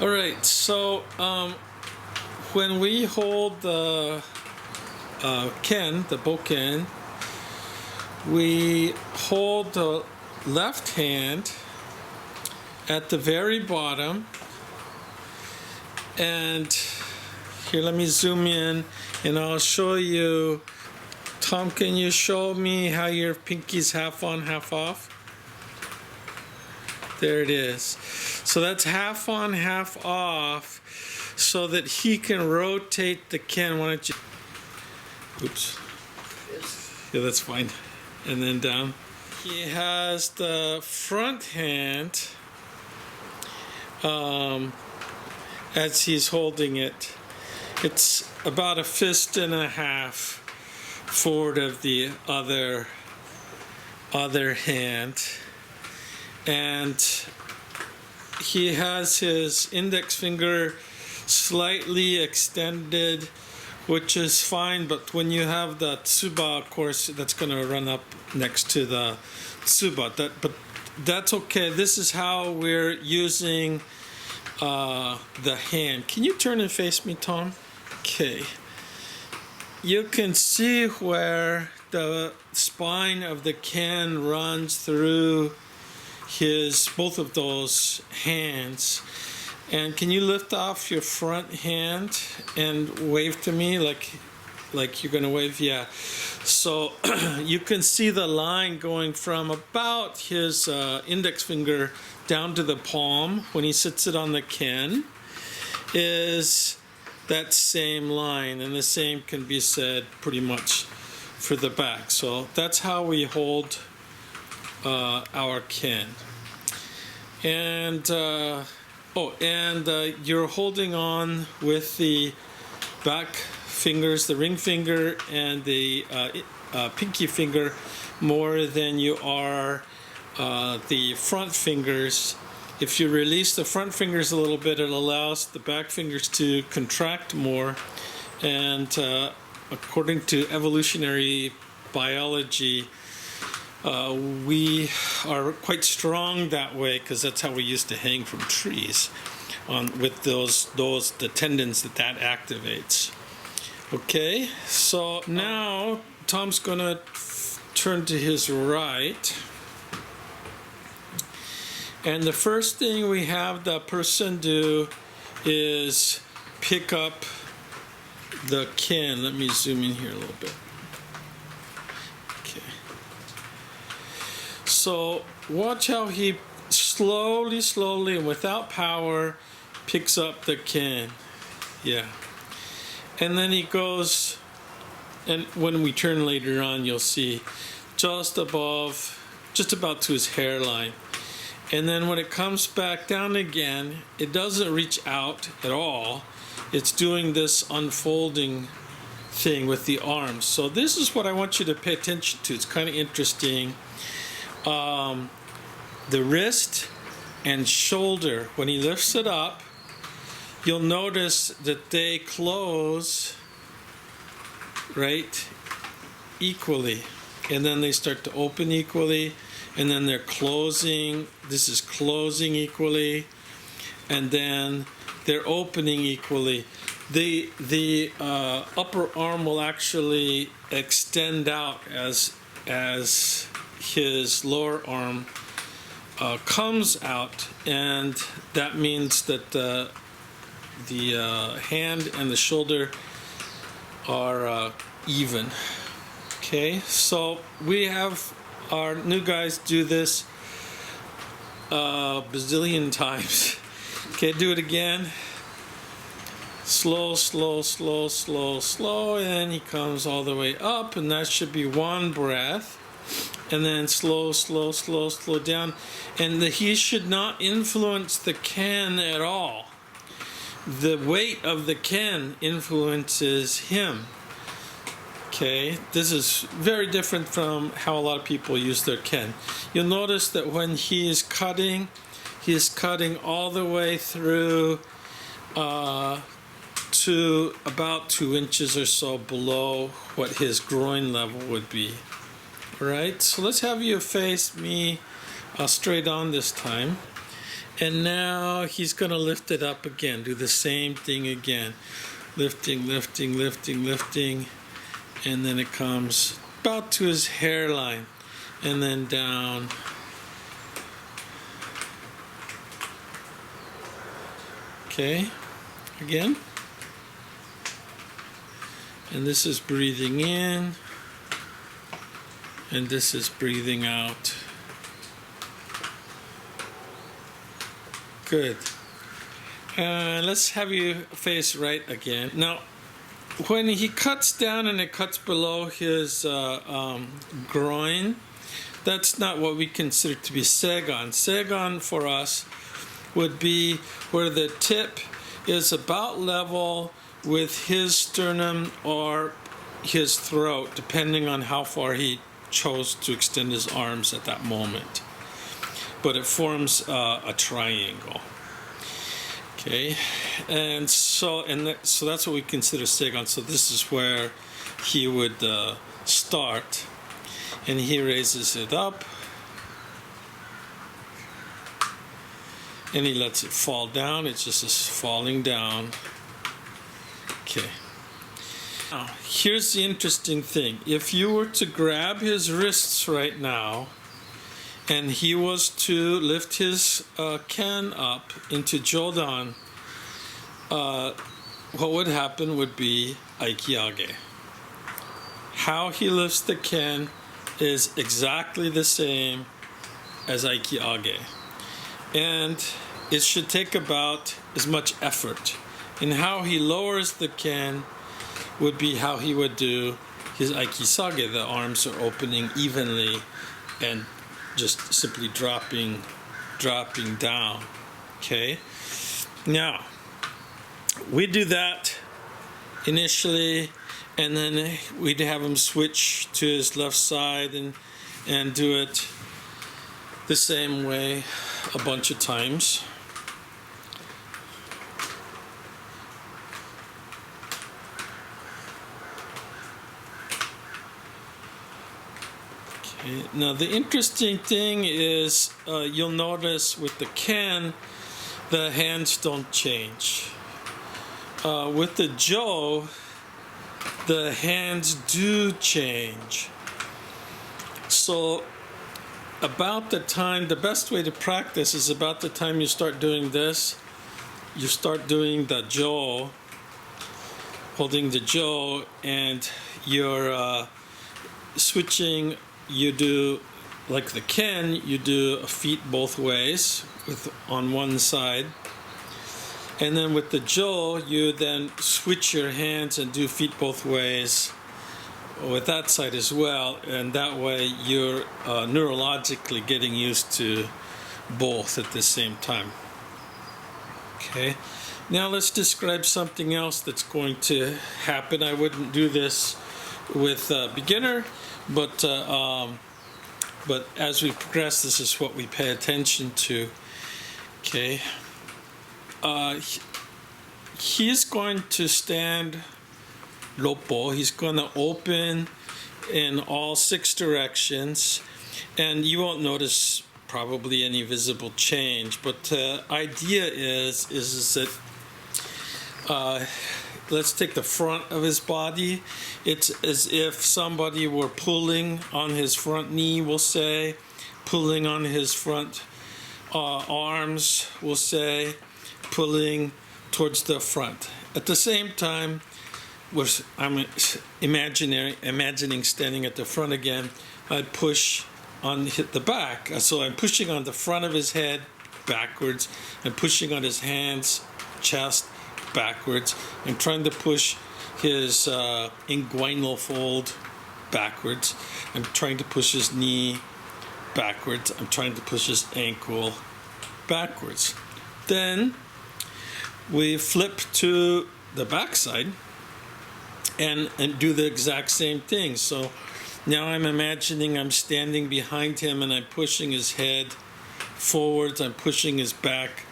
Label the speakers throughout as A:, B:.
A: All right, so when we hold the ken, the bokken, we hold the left hand at the very bottom, and here, let me zoom in and I'll show you. Tom, can you show me how your pinky's half on, half off? There it is. So that's half on, half off, so that he can rotate the ken. Why don't you? Oops. Yeah, that's fine. And then down. He has the front hand as he's holding it. It's about a fist and a half forward of the other hand. And he has his index finger slightly extended, which is fine, but when you have the tsuba, of course, that's going to run up next to the tsuba. But that's okay. This is how we're using the hand. Can you turn and face me, Tom? Okay. You can see where the spine of the ken runs through both of those hands. And can you lift off your front hand and wave to me like you're going to wave? Yeah. So you can see the line going from about his index finger down to the palm when he sits it on the ken is that same line, and the same can be said pretty much for the back. So that's how we hold our ken. And you're holding on with the back fingers, the ring finger and the pinky finger, more than you are the front fingers. If you release the front fingers a little bit, it allows the back fingers to contract more. And according to evolutionary biology, we are quite strong that way because that's how we used to hang from trees, with the tendons that activates. Okay, so now Tom's gonna turn to his right, and the first thing we have the person do is pick up the ken. Let me zoom in here a little bit. So watch how he slowly, and without power, picks up the ken. Yeah. And then he goes, and when we turn later on, you'll see just about to his hairline. And then when it comes back down again, it doesn't reach out at all. It's doing this unfolding thing with the arms. So this is what I want you to pay attention to. It's kind of interesting. The wrist and shoulder, when he lifts it up, you'll notice that they close right equally, and then they start to open equally, and then they're closing. This is closing equally, and then they're opening equally. The upper arm will actually extend out as his lower arm comes out, and that means that the hand and the shoulder are even. Okay, so we have our new guys do this a bazillion times. Okay, do it again. Slow, and then he comes all the way up, and that should be one breath. And then slow down. And he should not influence the ken at all. The weight of the ken influences him. Okay, this is very different from how a lot of people use their ken. You'll notice that when he is cutting all the way through to about 2 inches or so below what his groin level would be. All right, so let's have you face me straight on this time. And now he's going to lift it up again. Do the same thing again. Lifting, lifting, lifting, lifting. And then it comes about to his hairline. And then down. Okay. Again. And this is breathing in. And this is breathing out. Good. Let's have you face right again. Now, when he cuts down and it cuts below his groin, that's not what we consider to be Seigan. Seigan for us would be where the tip is about level with his sternum or his throat, depending on how far he chose to extend his arms at that moment. But it forms a triangle. Okay, and so that's what we consider Seigan. So this is where he would start, and he raises it up, and he lets it fall down. It just is falling down. Okay. Now, here's the interesting thing. If you were to grab his wrists right now, and he was to lift his can up into Jodan, what would happen would be Aikiage. How he lifts the can is exactly the same as Aikiage. And it should take about as much effort. And how he lowers the can would be how he would do his Aikisage. The arms are opening evenly and just simply dropping down. Okay. Now we do that initially, and then we'd have him switch to his left side and do it the same way a bunch of times. Now the interesting thing is you'll notice with the can the hands don't change. With the Jo, the hands do change. So about the time, the best way to practice is about the time you start doing this, you start doing the Jo, holding the Jo, and you're switching. You do, like the Ken, you do feet both ways on one side. And then with the Jo, you then switch your hands and do feet both ways with that side as well. And that way you're neurologically getting used to both at the same time. Okay. Now let's describe something else that's going to happen. I wouldn't do this with a beginner, but as we progress, this is what we pay attention to. Okay. He's going to stand Roppo. He's going to open in all 6 directions, and you won't notice probably any visible change. But the idea is that let's take the front of his body. It's as if somebody were pulling on his front knee, we'll say, pulling on his front arms, we'll say, pulling towards the front. At the same time, I'm imagining standing at the front again, I'd push on the back. So I'm pushing on the front of his head backwards. I'm pushing on his hands, chest, backwards. I'm trying to push his inguinal fold backwards. I'm trying to push his knee backwards. I'm trying to push his ankle backwards. Then we flip to the backside and do the exact same thing. So now I'm imagining I'm standing behind him and I'm pushing his head forwards. I'm pushing his back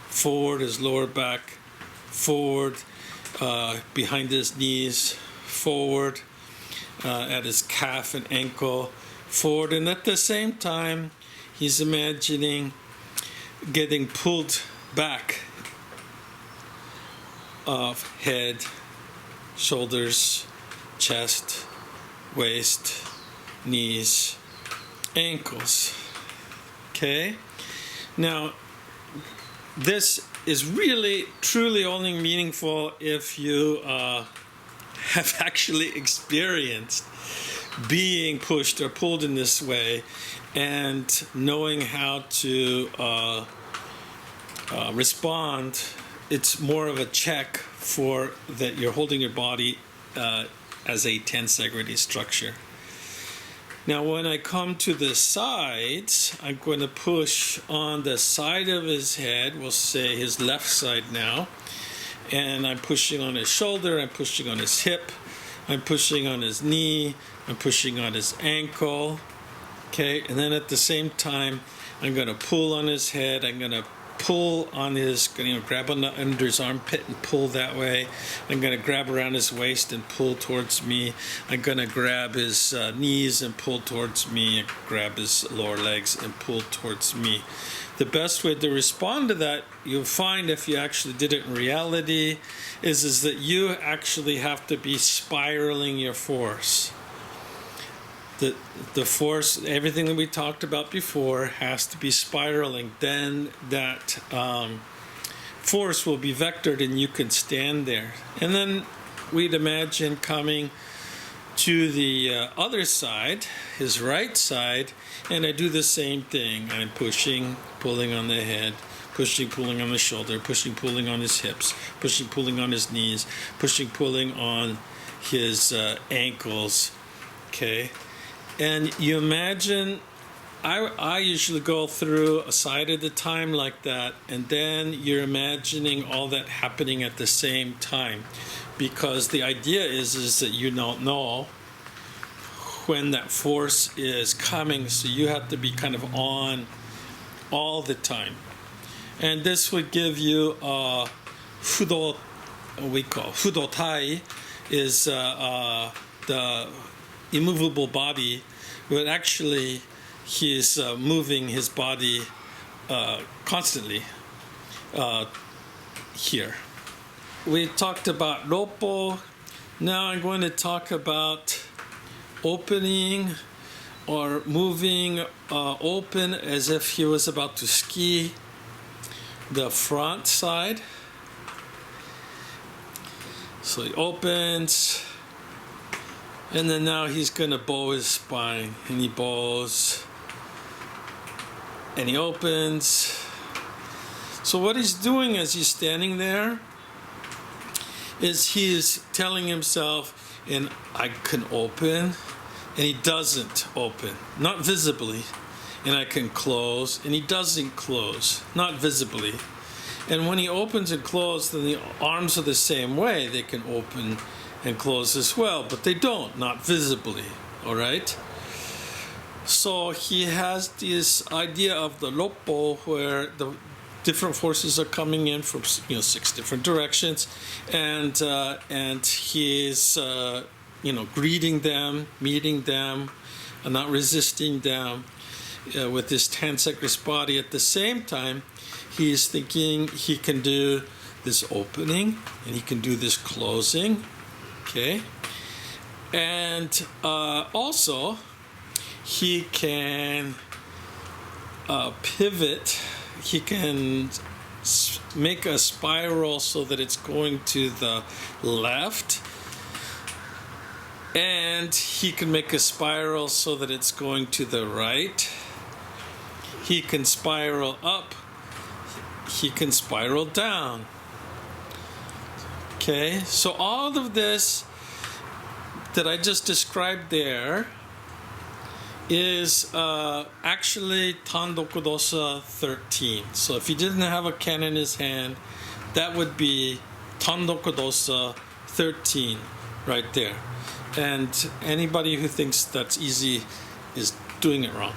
A: forward, his lower back forward, behind his knees, forward, at his calf and ankle, forward. And at the same time, he's imagining getting pulled back of head, shoulders, chest, waist, knees, ankles. Okay? Now, this is really, truly only meaningful if you have actually experienced being pushed or pulled in this way and knowing how to respond. It's more of a check for that you're holding your body as a tensegrity structure. Now when I come to the sides, I'm going to push on the side of his head, we'll say his left side now, and I'm pushing on his shoulder, I'm pushing on his hip, I'm pushing on his knee, I'm pushing on his ankle, okay, and then at the same time I'm going to pull on his head, I'm going to pull on his, grab on under his armpit and pull that way. I'm going to grab around his waist and pull towards me. I'm going to grab his knees and pull towards me, and grab his lower legs and pull towards me. The best way to respond to that, you'll find if you actually did it in reality, is that you actually have to be spiraling your force. The force, everything that we talked about before, has to be spiraling. Then that force will be vectored and you can stand there. And then we'd imagine coming to the other side, his right side, and I do the same thing. I'm pushing, pulling on the head, pushing, pulling on the shoulder, pushing, pulling on his hips, pushing, pulling on his knees, pushing, pulling on his ankles, okay? And you imagine, I usually go through a side at a time like that, and then you're imagining all that happening at the same time, because the idea is that you don't know when that force is coming, so you have to be kind of on all the time. And this would give you fudo, we call fudotai, is the immovable body, but actually he's moving his body constantly here. We talked about roppo. Now I'm going to talk about opening or moving open as if he was about to ski the front side. So he opens, and then now he's going to bow his spine, and he bows, and he opens. So what he's doing as he's standing there is he's telling himself, and I can open, and he doesn't open, not visibly, and I can close, and he doesn't close, not visibly. And when he opens and closes, then the arms are the same way. They can open and close as well, but they don't, not visibly, all right? So he has this idea of the roppo, where the different forces are coming in from 6 different directions, and he's greeting them, meeting them, and not resisting them with this tensegrous body. At the same time, he's thinking he can do this opening and he can do this closing, okay? And also, he can pivot. He can make a spiral so that it's going to the left, and he can make a spiral so that it's going to the right. He can spiral up, he can spiral down. Okay, so all of this that I just described there is actually Tandoku Dosa 13. So if he didn't have a ken in his hand, that would be Tandoku Dosa 13 right there. And anybody who thinks that's easy is doing it wrong.